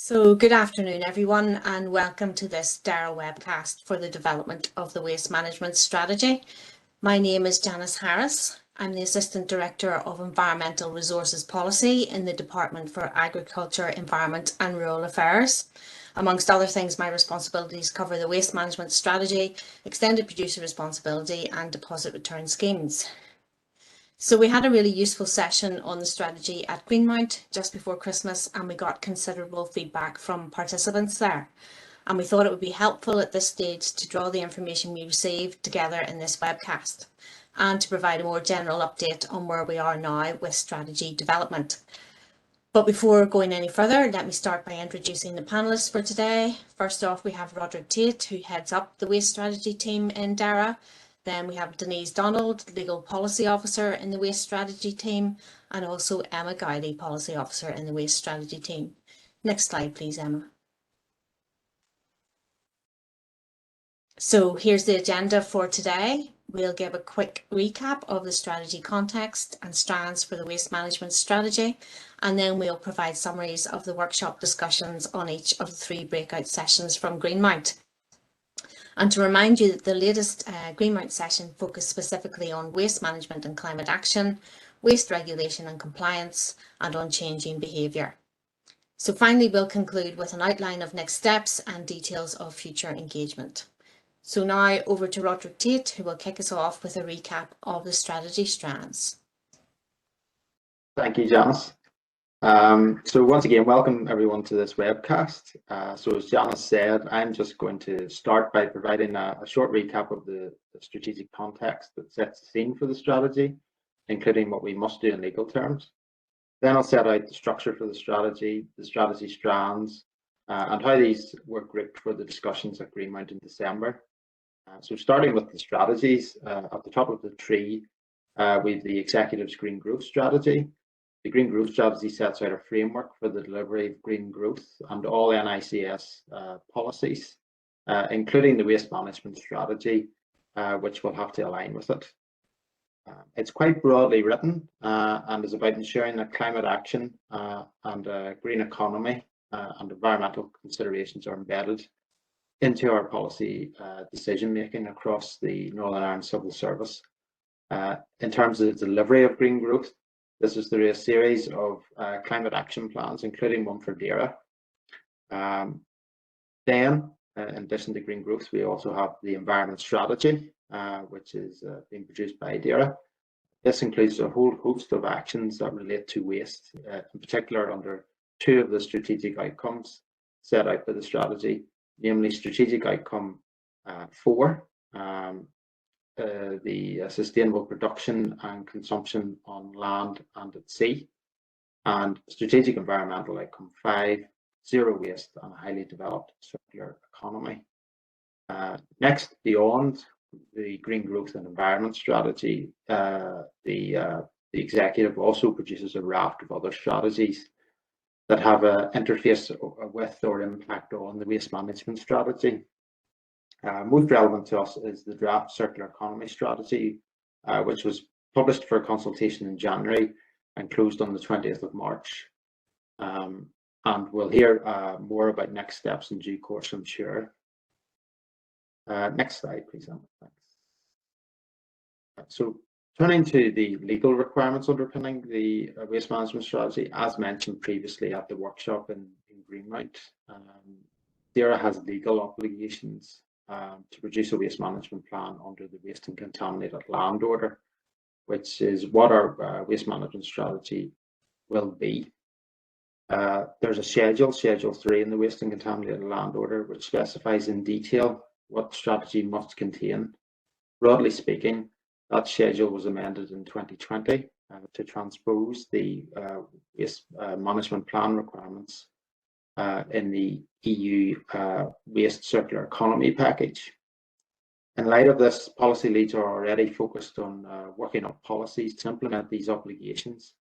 Good afternoon, everyone, and welcome to this DARA webcast for the development of the Waste Management Strategy. My name is Janice Harris. I'm the Assistant Director of Environmental Resources Policy in the Department for Agriculture, Environment and Rural Affairs. Amongst other things, my responsibilities cover the Waste Management Strategy, Extended Producer Responsibility and Deposit Return Schemes. So we had a really useful session on the strategy at Greenmount just before Christmas, and we got considerable feedback from participants there. And we thought it would be helpful at this stage to draw the information we received together in this webcast and to provide a more general update on where we are now with strategy development. But before going any further, let me start by introducing the panellists for today. First off, we have Roderick Tate, who heads up the Waste Strategy team in DARA. Then we have Denise Donald, Legal Policy Officer in the Waste Strategy team, and also Emma Gowley, Policy Officer in the Waste Strategy team. Next slide, please, Emma. So here's the agenda for today. We'll give a quick recap of the strategy context and strands for the waste management strategy, and then we'll provide summaries of the workshop discussions on each of the 3 breakout sessions from Greenmount. And to remind you that the latest Greenmount session focused specifically on waste management and climate action, waste regulation and compliance, and on changing behaviour. So finally, we'll conclude with an outline of next steps and details of future engagement. So now over to Roderick Tate, who will kick us off with a recap of the strategy strands. Thank you, Janice. So once again, welcome everyone to this webcast. So as Janice said, I'm just going to start by providing a short recap of the strategic context that sets the scene for the strategy, including what we must do in legal terms. Then I'll set out the structure for the strategy strands, and how these were grouped for the discussions at Greenmount in December. So starting with the strategies, at the top of the tree, we've the Executive's Green Growth Strategy. The Green Growth Strategy sets out a framework for the delivery of green growth and all NICS policies, including the waste management strategy, which will have to align with it. It's quite broadly written and is about ensuring that climate action and green economy and environmental considerations are embedded into our policy decision making across the Northern Ireland Civil Service. In terms of the delivery of green growth, this is through a series of climate action plans, including one for DARA. Then, in addition to green growth, we also have the environment strategy, which is being produced by DARA. This includes a whole host of actions that relate to waste, in particular under 2 of the strategic outcomes set out by the strategy, namely strategic outcome 4, the sustainable production and consumption on land and at sea, and strategic environmental outcome 5, zero waste and a highly developed circular economy. Next, beyond the green growth and environment strategy, the executive also produces a raft of other strategies that have an interface with or impact on the waste management strategy. Most relevant to us is the draft circular economy strategy, which was published for consultation in January and closed on the 20th of March. And we'll hear more about next steps in due course, I'm sure. Next slide, please, Emma. Thanks. So turning to the legal requirements underpinning the waste management strategy, as mentioned previously at the workshop in Greenmount, DARA has legal obligations to produce a waste management plan under the Waste and Contaminated Land Order, which is what our waste management strategy will be. There's a schedule 3 in the Waste and Contaminated Land Order, which specifies in detail what the strategy must contain. Broadly speaking, that schedule was amended in 2020 to transpose the waste management plan requirements in the EU Waste Circular Economy package. In light of this, policy leads are already focused on working up policies to implement these obligations,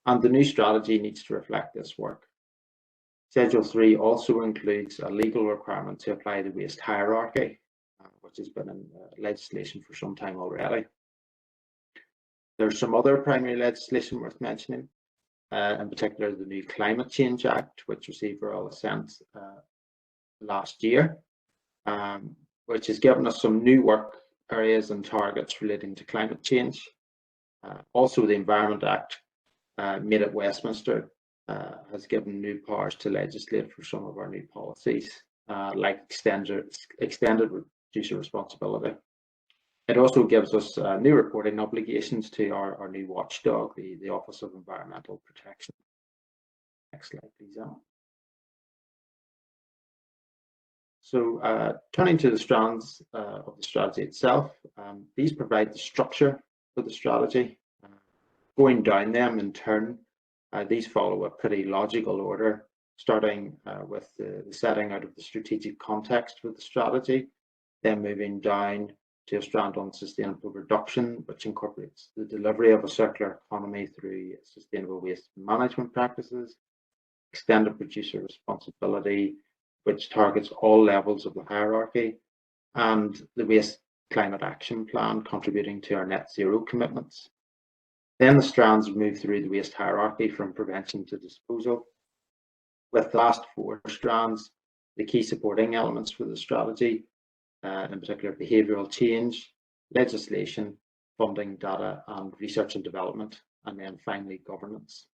and the new strategy needs to reflect this work. Schedule 3 also includes a legal requirement to apply the waste hierarchy, which has been in legislation for some time already. There's some other primary legislation worth mentioning. in particular the new Climate Change Act, which received royal assent last year, which has given us some new work areas and targets relating to climate change. Also, the Environment Act, made at Westminster, has given new powers to legislate for some of our new policies, like extended producer responsibility. It also gives us new reporting obligations to our new watchdog, the Office of Environmental Protection. Next slide, please, Emma. So turning to the strands of the strategy itself, these provide the structure for the strategy. Going down them in turn, these follow a pretty logical order, starting with the setting out of the strategic context for the strategy, then moving down to a strand on sustainable reduction, which incorporates the delivery of a circular economy through sustainable waste management practices, extended producer responsibility, which targets all levels of the hierarchy, and the waste climate action plan, contributing to our net zero commitments. Then the strands move through the waste hierarchy from prevention to disposal, with the last 4 strands the key supporting elements for the strategy, in particular behavioural change, legislation, funding, data and research and development, and then finally governance.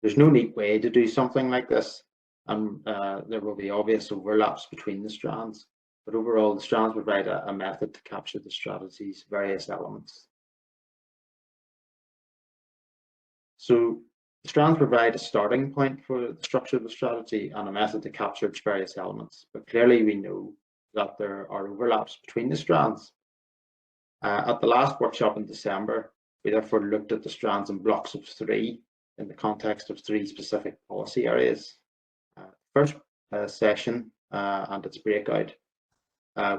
There's no neat way to do something like this, and there will be obvious overlaps between the strands, but overall the strands provide a method to capture the strategy's various elements. So the strands provide a starting point for the structure of the strategy and a method to capture its various elements, but clearly we know that there are overlaps between the strands. At the last workshop in December, we therefore looked at the strands in blocks of 3 in the context of 3 specific policy areas. First session and its breakout,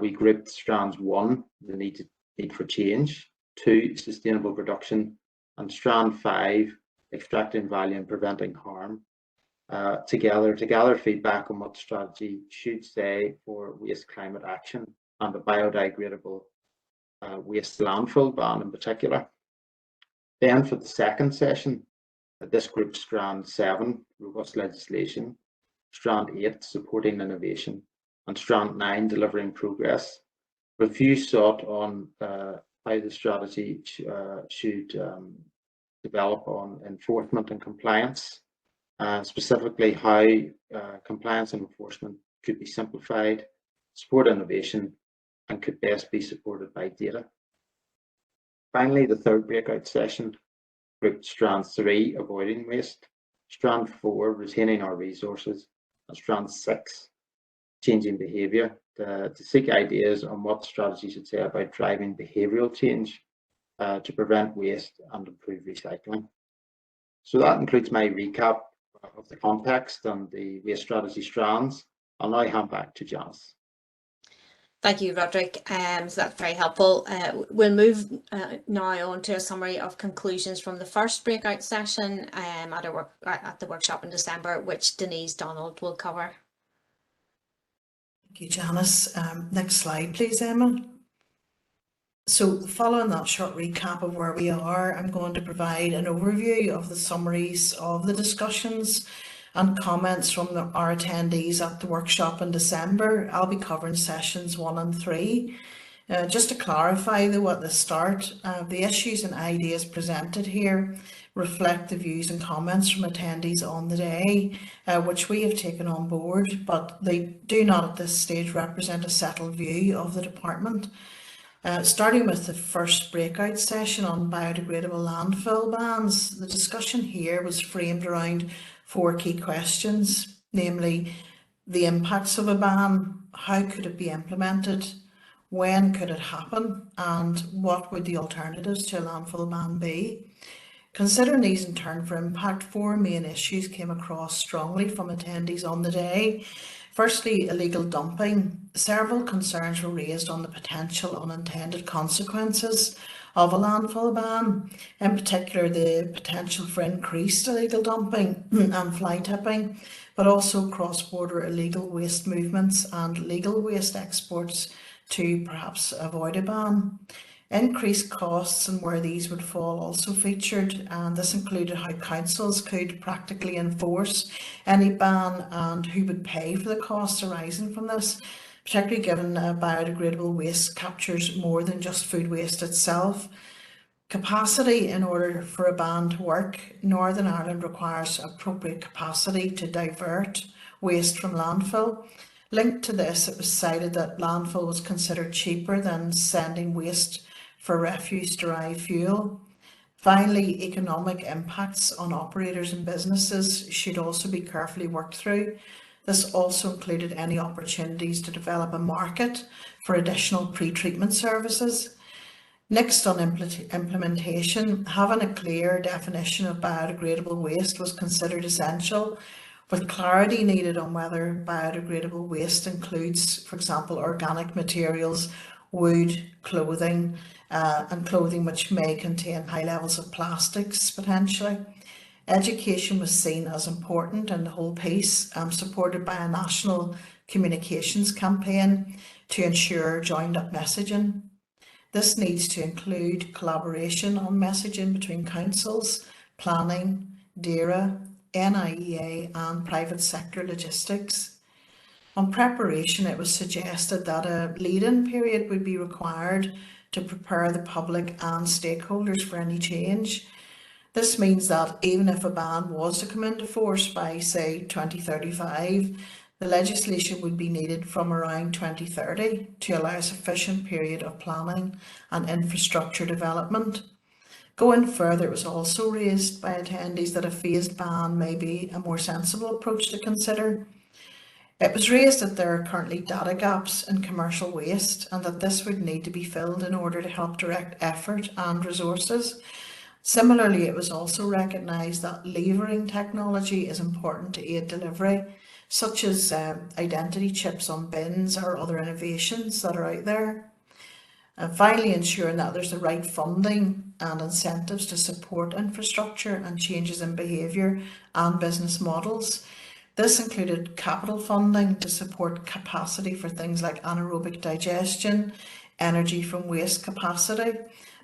we grouped strands 1, the need for change, 2, sustainable reduction, and strand 5, extracting value and preventing harm, together to gather feedback on what the strategy should say for waste climate action and the biodegradable waste landfill ban in particular. Then for the second session, this grouped strand 7, robust legislation, strand 8, supporting innovation, and strand 9, delivering progress. Review sought on how the strategy should develop on enforcement and compliance, specifically how compliance and enforcement could be simplified, support innovation, and could best be supported by data. Finally, the third breakout session grouped strand 3, avoiding waste, strand 4, retaining our resources, and strand 6, changing behaviour, to seek ideas on what the strategy should say about driving behavioural change to prevent waste and improve recycling. So that includes my recap of the context and the waste strategy strands. I'll now hand back to Janice. Thank you, Roderick. So that's very helpful. We'll move now on to a summary of conclusions from the first breakout session at the workshop in December, which Denise Donald will cover. Thank you, Janice. Next slide, please, Emma. So following that short recap of where we are, I'm going to provide an overview of the summaries of the discussions and comments from our attendees at the workshop in December. I'll be covering sessions 1 and 3. Just to clarify though at the start, the issues and ideas presented here reflect the views and comments from attendees on the day, which we have taken on board, but they do not at this stage represent a settled view of the department. Starting with the first breakout session on biodegradable landfill bans, the discussion here was framed around 4 key questions, namely the impacts of a ban, how could it be implemented, when could it happen, and what would the alternatives to a landfill ban be. Considering these in turn for impact, 4 main issues came across strongly from attendees on the day. Firstly, illegal dumping. Several concerns were raised on the potential unintended consequences of a landfill ban, in particular the potential for increased illegal dumping and fly tipping, but also cross-border illegal waste movements and legal waste exports to perhaps avoid a ban. Increased costs and where these would fall also featured, and this included how councils could practically enforce any ban and who would pay for the costs arising from this, particularly given biodegradable waste captures more than just food waste itself. Capacity. In order for a ban to work, Northern Ireland requires appropriate capacity to divert waste from landfill. Linked to this, it was cited that landfill was considered cheaper than sending waste for refuse-derived fuel. Finally, economic impacts on operators and businesses should also be carefully worked through. This also included any opportunities to develop a market for additional pre-treatment services. Next, on implementation, having a clear definition of biodegradable waste was considered essential, with clarity needed on whether biodegradable waste includes, for example, organic materials, wood, clothing, and clothing which may contain high levels of plastics potentially. Education was seen as important in the whole piece, supported by a national communications campaign to ensure joined up messaging. This needs to include collaboration on messaging between councils, planning, DAERA, NIEA and private sector logistics. On preparation, it was suggested that a lead-in period would be required to prepare the public and stakeholders for any change. This means that even if a ban was to come into force by, say, 2035, the legislation would be needed from around 2030 to allow a sufficient period of planning and infrastructure development. Going further, it was also raised by attendees that a phased ban may be a more sensible approach to consider. It was raised that there are currently data gaps in commercial waste and that this would need to be filled in order to help direct effort and resources. Similarly, it was also recognised that levering technology is important to aid delivery, such as identity chips on bins or other innovations that are out there. And finally, ensuring that there's the right funding and incentives to support infrastructure and changes in behaviour and business models. This included capital funding to support capacity for things like anaerobic digestion, energy from waste capacity,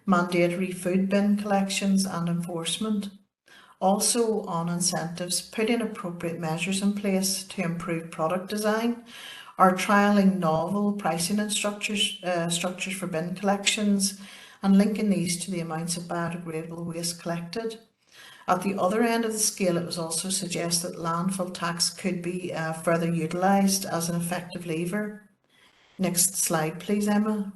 mandatory food bin collections and enforcement. Also on incentives, putting appropriate measures in place to improve product design, or trialling novel pricing and structures for bin collections and linking these to the amounts of biodegradable waste collected. At the other end of the scale, it was also suggested that landfill tax could be further utilised as an effective lever. Next slide please, Emma.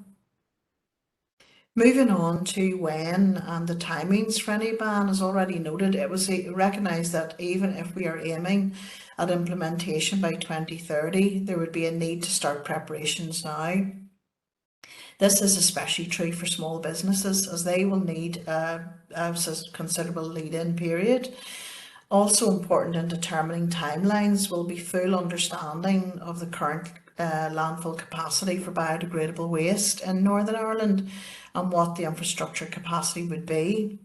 Moving on to when and the timings for any ban, as already noted, it was recognised that even if we are aiming at implementation by 2030, there would be a need to start preparations now. This is especially true for small businesses, as they will need a considerable lead-in period. Also important in determining timelines will be full understanding of the current landfill capacity for biodegradable waste in Northern Ireland and what the infrastructure capacity would be.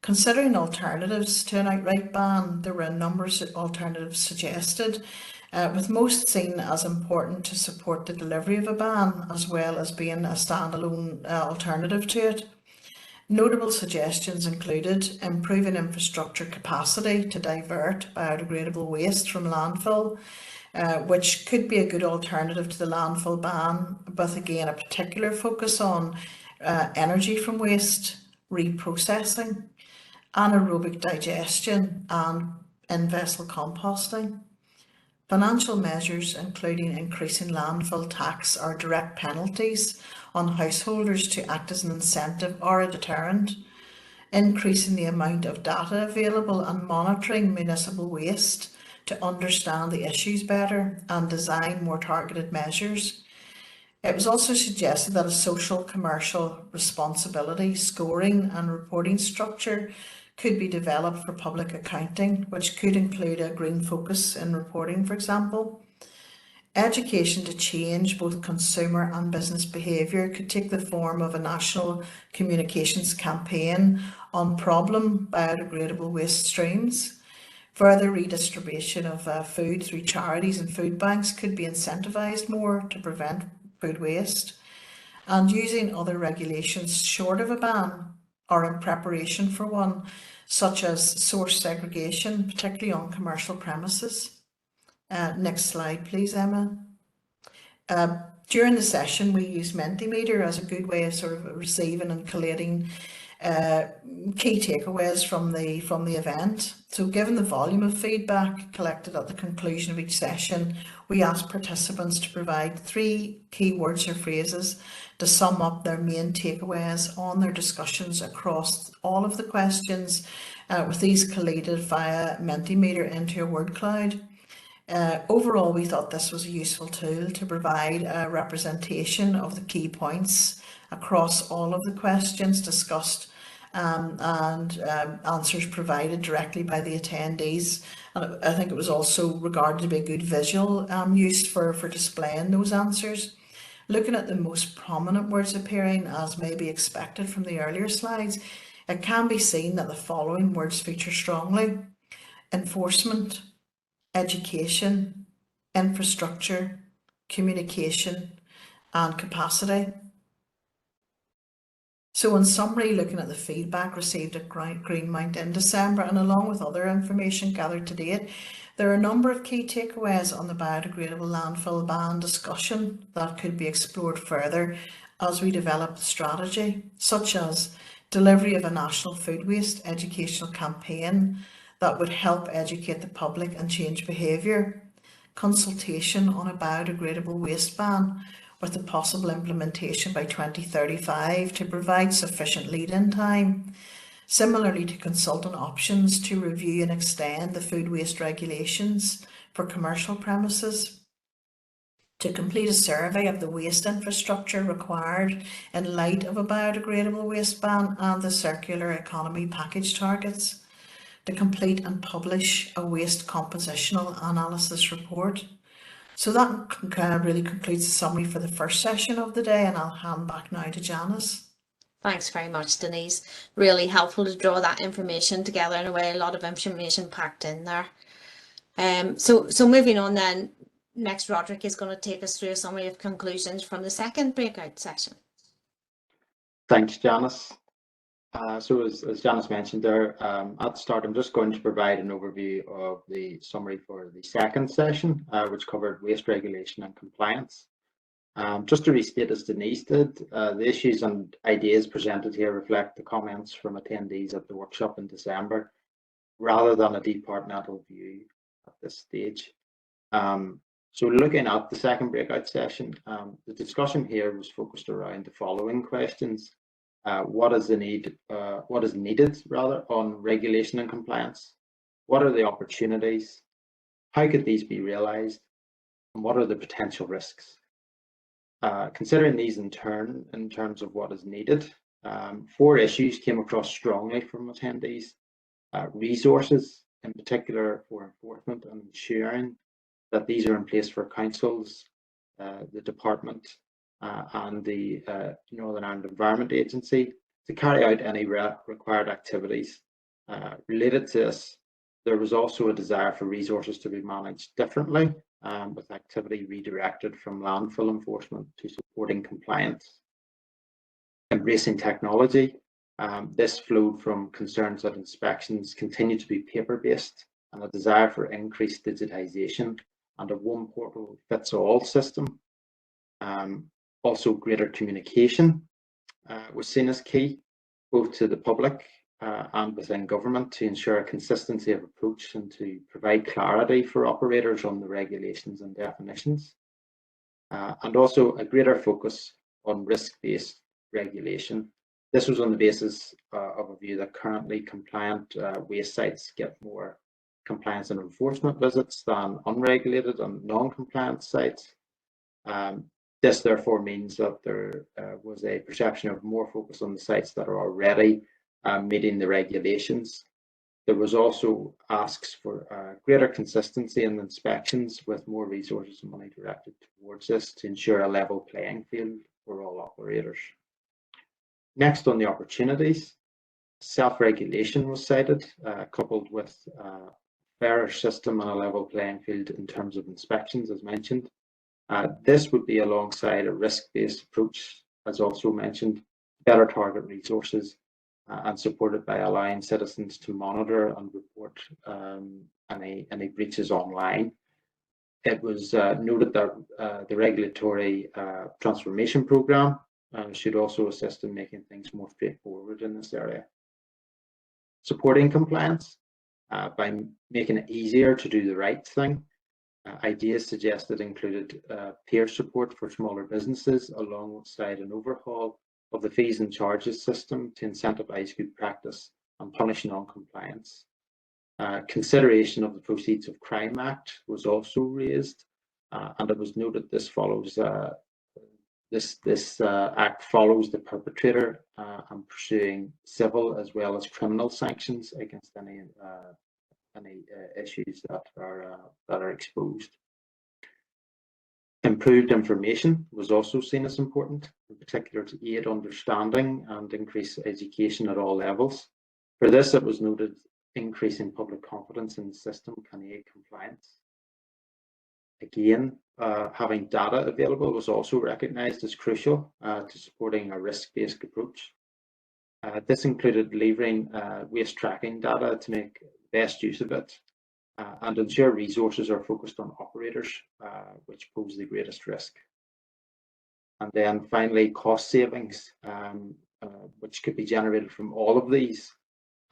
Considering alternatives to an outright ban, there were a number of alternatives suggested, with most seen as important to support the delivery of a ban, as well as being a standalone alternative to it. Notable suggestions included improving infrastructure capacity to divert biodegradable waste from landfill, which could be a good alternative to the landfill ban, but again a particular focus on energy from waste, reprocessing, anaerobic digestion and in-vessel composting. Financial measures including increasing landfill tax or direct penalties on householders to act as an incentive or a deterrent, increasing the amount of data available and monitoring municipal waste to understand the issues better and design more targeted measures. It was also suggested that a social commercial responsibility scoring and reporting structure could be developed for public accounting, which could include a green focus in reporting, for example. Education to change both consumer and business behaviour could take the form of a national communications campaign on problem biodegradable waste streams. Further redistribution of food through charities and food banks could be incentivised more to prevent food waste. and using other regulations short of a ban or in preparation for one, such as source segregation, particularly on commercial premises. Next slide, please, Emma. During the session, we used Mentimeter as a good way of sort of receiving and collating key takeaways from the event. So given the volume of feedback collected at the conclusion of each session, we asked participants to provide 3 key words or phrases to sum up their main takeaways on their discussions across all of the questions, with these collated via Mentimeter into a word cloud. Overall, we thought this was a useful tool to provide a representation of the key points across all of the questions discussed, and answers provided directly by the attendees. And I think it was also regarded to be a good visual use for displaying those answers. Looking at the most prominent words appearing, as may be expected from the earlier slides, it can be seen that the following words feature strongly: enforcement, education, infrastructure, communication, and capacity. So in summary, looking at the feedback received at Greenmount in December, and along with other information gathered to date, there are a number of key takeaways on the biodegradable landfill ban discussion that could be explored further as we develop the strategy, such as delivery of a national food waste educational campaign that would help educate the public and change behaviour, consultation on a biodegradable waste ban with a possible implementation by 2035 to provide sufficient lead-in time. Similarly to consult on options to review and extend the food waste regulations for commercial premises. To complete a survey of the waste infrastructure required in light of a biodegradable waste ban and the circular economy package targets. To complete and publish a waste compositional analysis report. So that really concludes the summary for the first session of the day, and I'll hand back now to Janice. Thanks very much, Denise. Really helpful to draw that information together in a way, a lot of information packed in there. So moving on then, next Roderick is going to take us through a summary of conclusions from the second breakout session. Thanks, Janice. So as Janice mentioned there, at the start, I'm just going to provide an overview of the summary for the second session, which covered waste regulation and compliance. Just to restate, as Denise did, the issues and ideas presented here reflect the comments from attendees at the workshop in December, rather than a departmental view at this stage. So looking at the second breakout session, the discussion here was focused around the following questions. What is needed on regulation and compliance? What are the opportunities? How could these be realized? And what are the potential risks? Considering these in terms of what is needed, 4 issues came across strongly from attendees. Resources, in particular for enforcement and ensuring that these are in place for councils, the department, and the Northern Ireland Environment Agency to carry out any required activities. Related to this, there was also a desire for resources to be managed differently, with activity redirected from landfill enforcement to supporting compliance. Embracing technology, this flowed from concerns that inspections continue to be paper-based and a desire for increased digitisation and a one portal fits all system. Also, greater communication was seen as key, both to the public and within government, to ensure a consistency of approach and to provide clarity for operators on the regulations and definitions. And also a greater focus on risk-based regulation. This was on the basis of a view that currently compliant waste sites get more compliance and enforcement visits than unregulated and non-compliant sites. This therefore means that there was a perception of more focus on the sites that are already meeting the regulations. There was also asks for greater consistency in inspections, with more resources and money directed towards this to ensure a level playing field for all operators. Next, on the opportunities, self-regulation was cited, coupled with a fairer system and a level playing field in terms of inspections, as mentioned. This would be alongside a risk-based approach as also mentioned, better target resources and supported by allowing citizens to monitor and report any breaches online. It was noted that the regulatory transformation programme should also assist in making things more straightforward in this area. Supporting compliance by making it easier to do the right thing. Ideas suggested included peer support for smaller businesses alongside an overhaul of the fees and charges system to incentivise good practice and punish non-compliance. Consideration of the Proceeds of Crime Act was also raised, and it was noted this follows this act follows the perpetrator and pursuing civil as well as criminal sanctions against any issues that are exposed. Improved information was also seen as important, in particular to aid understanding and increase education at all levels. For this, it was noted increasing public confidence in the system can aid compliance. Again, having data available was also recognised as crucial to supporting a risk-based approach. This included leveraging waste tracking data to make best use of it and ensure resources are focused on operators which pose the greatest risk. And then finally, cost savings, which could be generated from all of these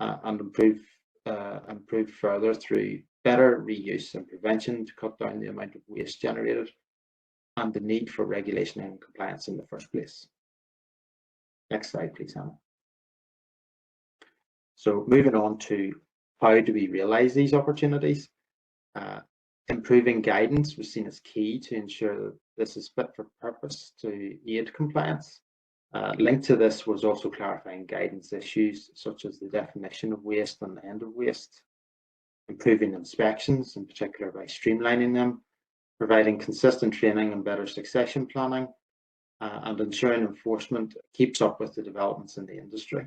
and improved further through better reuse and prevention to cut down the amount of waste generated and the need for regulation and compliance in the first place. Next slide, please, Hannah. So moving on to how do we realise these opportunities? Improving guidance was seen as key to ensure that this is fit for purpose to aid compliance. Linked to this was also clarifying guidance issues such as the definition of waste and end of waste, improving inspections, in particular by streamlining them, providing consistent training and better succession planning, and ensuring enforcement keeps up with the developments in the industry.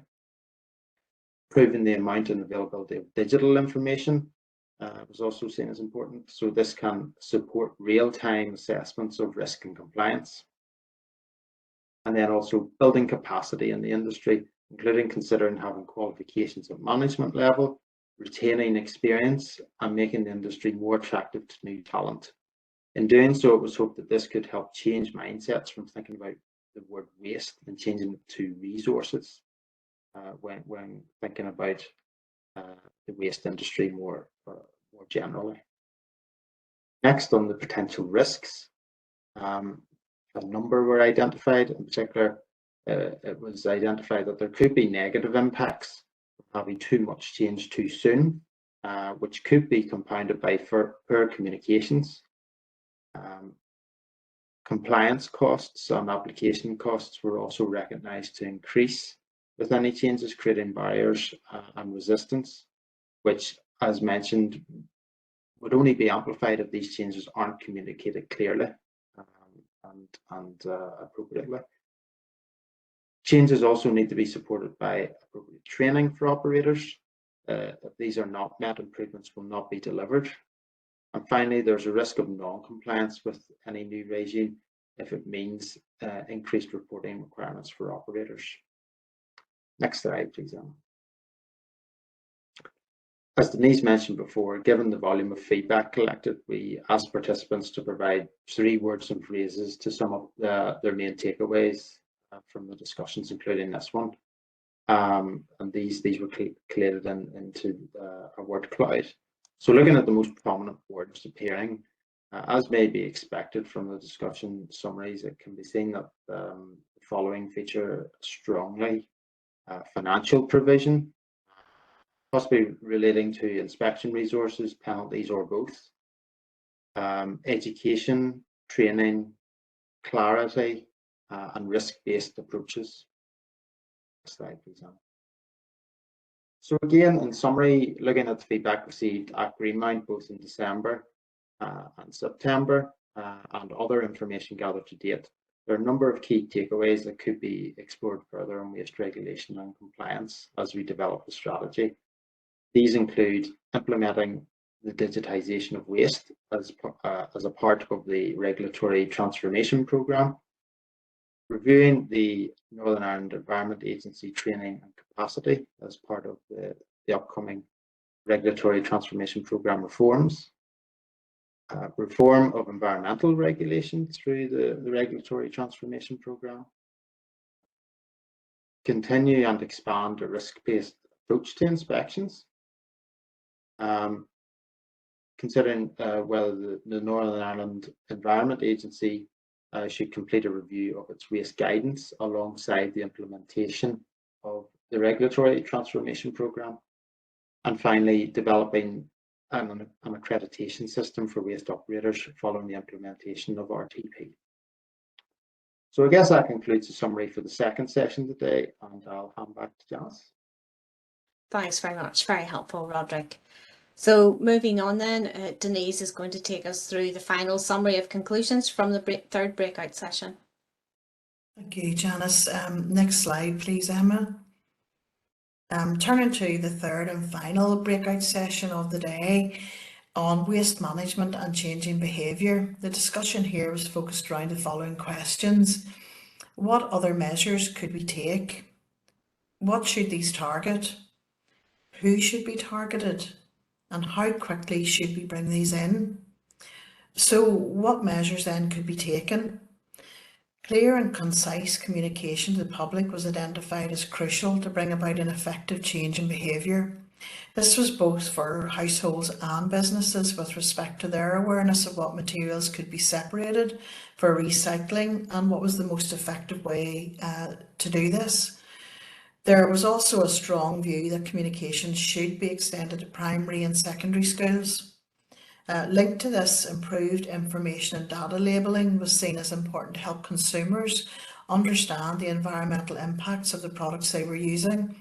Improving the amount and availability of digital information was also seen as important, so this can support real-time assessments of risk and compliance. And then also building capacity in the industry, including considering having qualifications at management level, retaining experience and making the industry more attractive to new talent. In doing so, it was hoped that this could help change mindsets from thinking about the word waste and changing it to resources when thinking about the waste industry more generally. Next, on the potential risks, a number were identified. In particular, it was identified that there could be negative impacts of having too much change too soon, which could be compounded by poor communications. Compliance costs and application costs were also recognised to increase with any changes, creating barriers and resistance, which, as mentioned, would only be amplified if these changes aren't communicated clearly and appropriately. Changes also need to be supported by appropriate training for operators. If these are not met, improvements will not be delivered. And finally, there's a risk of non-compliance with any new regime if it means increased reporting requirements for operators. Next slide, please, Emma. As Denise mentioned before, given the volume of feedback collected, we asked participants to provide 3 words and phrases to sum up their main takeaways from the discussions, including this one. And these were collated into a word cloud. So looking at the most prominent words appearing, as may be expected from the discussion summaries, it can be seen that the following feature strongly: financial provision, possibly relating to inspection resources, penalties, or both. Education, training, clarity, and risk-based approaches. Next slide, please, Anne. So again, in summary, looking at the feedback received at Greenmount both in December and September, and other information gathered to date, there are a number of key takeaways that could be explored further on waste regulation and compliance as we develop the strategy. These include implementing the digitisation of waste as a part of the regulatory transformation programme, reviewing the Northern Ireland Environment Agency training and capacity as part of the upcoming regulatory transformation programme reforms, reform of environmental regulation through the regulatory transformation programme, continue and expand a risk-based approach to inspections, considering whether the Northern Ireland Environment Agency should complete a review of its waste guidance alongside the implementation of the regulatory transformation programme, and finally developing an accreditation system for waste operators following the implementation of RTP. So I guess that concludes the summary for the second session today, and I'll hand back to Janice. Thanks very much, very helpful, Roderick. So moving on then, Denise is going to take us through the final summary of conclusions from the third breakout session. Thank you, Janice. Next slide, please, Emma. Turning to the third and final breakout session of the day on waste management and changing behaviour. The discussion here was focused around the following questions. What other measures could we take? What should these target? Who should be targeted? And how quickly should we bring these in? So what measures then could be taken? Clear and concise communication to the public was identified as crucial to bring about an effective change in behaviour. This was both for households and businesses with respect to their awareness of what materials could be separated for recycling and what was the most effective way to do this. There was also a strong view that communication should be extended to primary and secondary schools. Linked to this, improved information and data labelling was seen as important to help consumers understand the environmental impacts of the products they were using.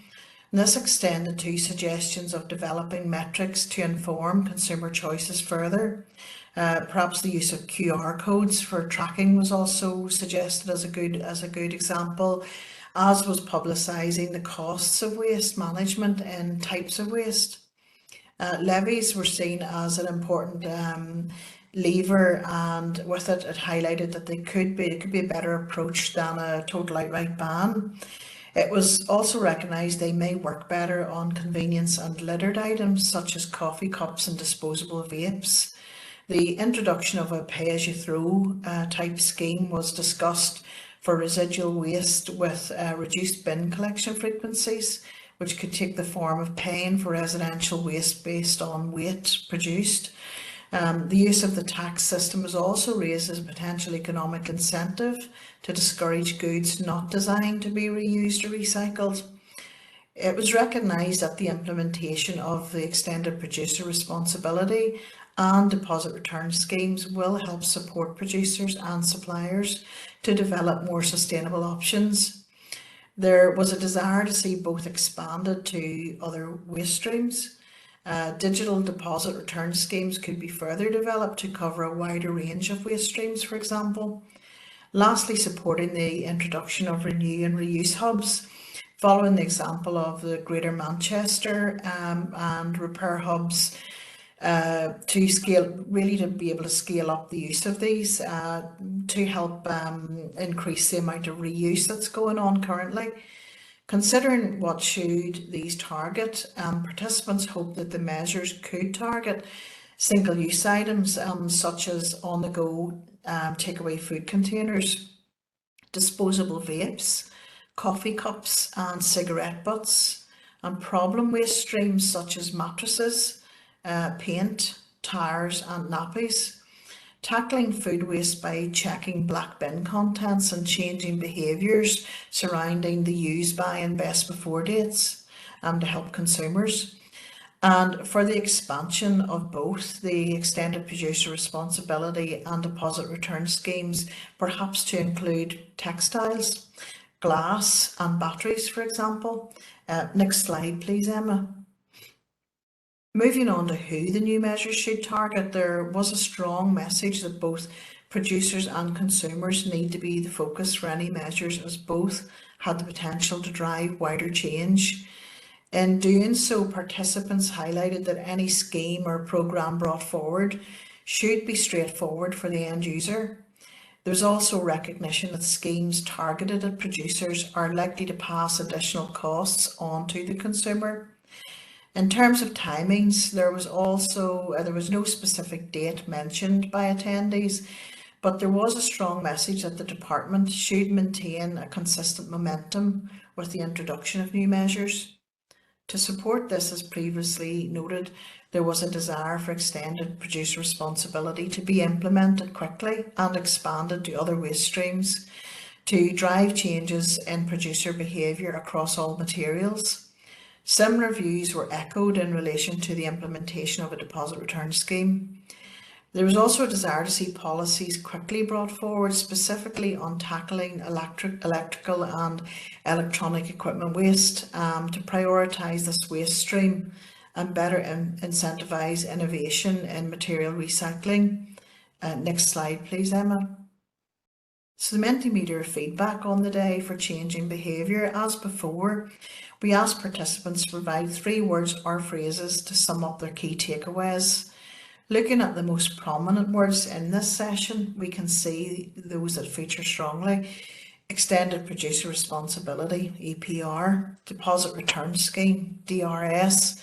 And this extended to suggestions of developing metrics to inform consumer choices further. Perhaps the use of QR codes for tracking was also suggested as a good example, as was publicising the costs of waste management and types of waste. Levies were seen as an important lever, and with it, it highlighted that it could be a better approach than a total outright ban. It was also recognised they may work better on convenience and littered items such as coffee cups and disposable vapes. The introduction of a pay-as-you-throw type scheme was discussed for residual waste with reduced bin collection frequencies, which could take the form of paying for residential waste based on weight produced. The use of the tax system was also raised as a potential economic incentive to discourage goods not designed to be reused or recycled. It was recognised that the implementation of the extended producer responsibility and deposit return schemes will help support producers and suppliers to develop more sustainable options. There was a desire to see both expanded to other waste streams. Digital deposit return schemes could be further developed to cover a wider range of waste streams, for example. Lastly, supporting the introduction of renew and reuse hubs, following the example of the Greater Manchester and repair hubs, to be able to scale up the use of these to help increase the amount of reuse that's going on currently. Considering what should these target, participants hope that the measures could target single-use items such as on-the-go takeaway food containers, disposable vapes, coffee cups and cigarette butts, and problem waste streams such as mattresses, paint, tires and nappies. Tackling food waste by checking black bin contents and changing behaviours surrounding the use by and best before dates to help consumers. And for the expansion of both the extended producer responsibility and deposit return schemes, perhaps to include textiles, glass and batteries, for example. Next slide, please, Emma. Moving on to who the new measures should target, there was a strong message that both producers and consumers need to be the focus for any measures, as both had the potential to drive wider change. In doing so, participants highlighted that any scheme or programme brought forward should be straightforward for the end user. There's also recognition that schemes targeted at producers are likely to pass additional costs on to the consumer. In terms of timings, there was no specific date mentioned by attendees, but there was a strong message that the department should maintain a consistent momentum with the introduction of new measures. To support this, as previously noted, there was a desire for extended producer responsibility to be implemented quickly and expanded to other waste streams to drive changes in producer behaviour across all materials. Similar views were echoed in relation to the implementation of a deposit return scheme. There was also a desire to see policies quickly brought forward, specifically on tackling electrical and electronic equipment waste, to prioritise this waste stream and better incentivise innovation in material recycling. Next slide, please, Emma. So the Mentimeter feedback on the day for changing behaviour. As before, we asked participants to provide 3 words or phrases to sum up their key takeaways. Looking at the most prominent words in this session, we can see those that feature strongly: extended producer responsibility, EPR, deposit return scheme, DRS,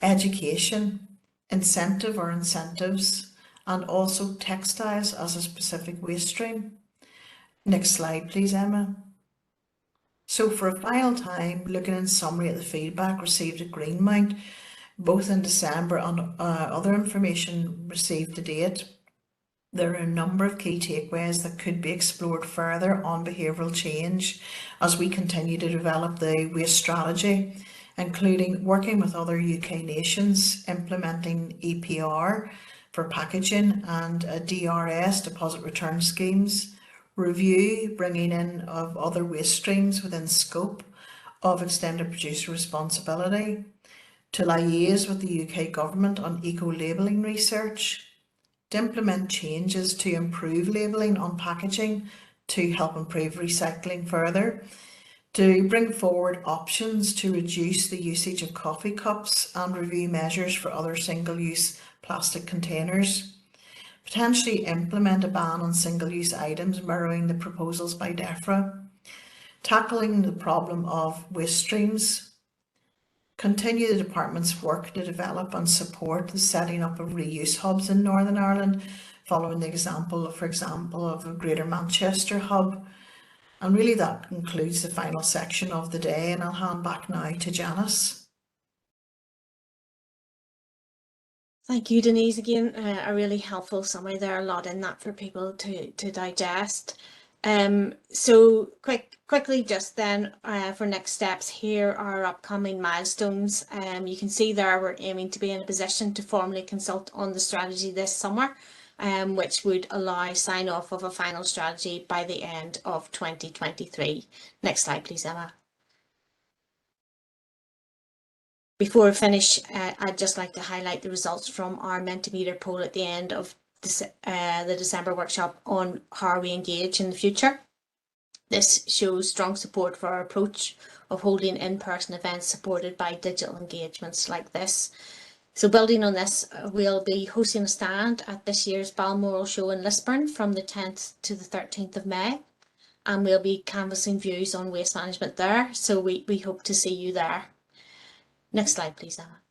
education, incentive or incentives, and also textiles as a specific waste stream. Next slide, please, Emma. So for a final time, looking in summary at the feedback received at Greenmount, both in December and other information received to date, there are a number of key takeaways that could be explored further on behavioural change as we continue to develop the waste strategy, including working with other UK nations, implementing EPR for packaging and DRS, deposit return schemes, review bringing in of other waste streams within scope of extended producer responsibility, to liaise with the UK government on eco-labelling research, to implement changes to improve labelling on packaging to help improve recycling further, to bring forward options to reduce the usage of coffee cups and review measures for other single-use plastic containers, potentially implement a ban on single-use items mirroring the proposals by DEFRA, tackling the problem of waste streams, continue the department's work to develop and support the setting up of reuse hubs in Northern Ireland, following the example, for example, of a Greater Manchester hub. And really that concludes the final section of the day, and I'll hand back now to Janice. Thank you, Denise. Again, a really helpful summary there, a lot in that for people to digest. So quickly just then for next steps, here are upcoming milestones. You can see there we're aiming to be in a position to formally consult on the strategy this summer, which would allow sign off of a final strategy by the end of 2023. Next slide, please, Emma. Before we finish, I'd just like to highlight the results from our Mentimeter poll at the end of the December workshop on how we engage in the future. This shows strong support for our approach of holding in-person events supported by digital engagements like this. So building on this, we'll be hosting a stand at this year's Balmoral show in Lisburn from the 10th to the 13th of May. And we'll be canvassing views on waste management there. So we hope to see you there. Next slide, please, Emma.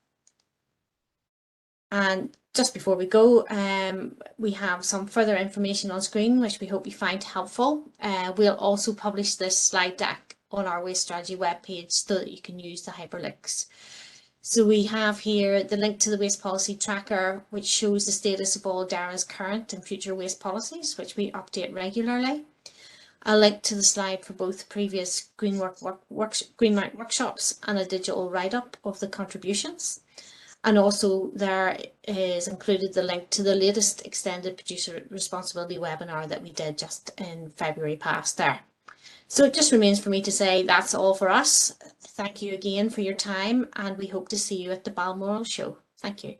And just before we go, we have some further information on screen, which we hope you find helpful. We'll also publish this slide deck on our waste strategy webpage so that you can use the hyperlinks. So we have here the link to the waste policy tracker, which shows the status of all DARA's current and future waste policies, which we update regularly. A link to the slide for both previous Greenmount workshops and a digital write-up of the contributions. And also there is included the link to the latest extended producer responsibility webinar that we did just in February past there. So it just remains for me to say that's all for us. Thank you again for your time, and we hope to see you at the Balmoral show. Thank you.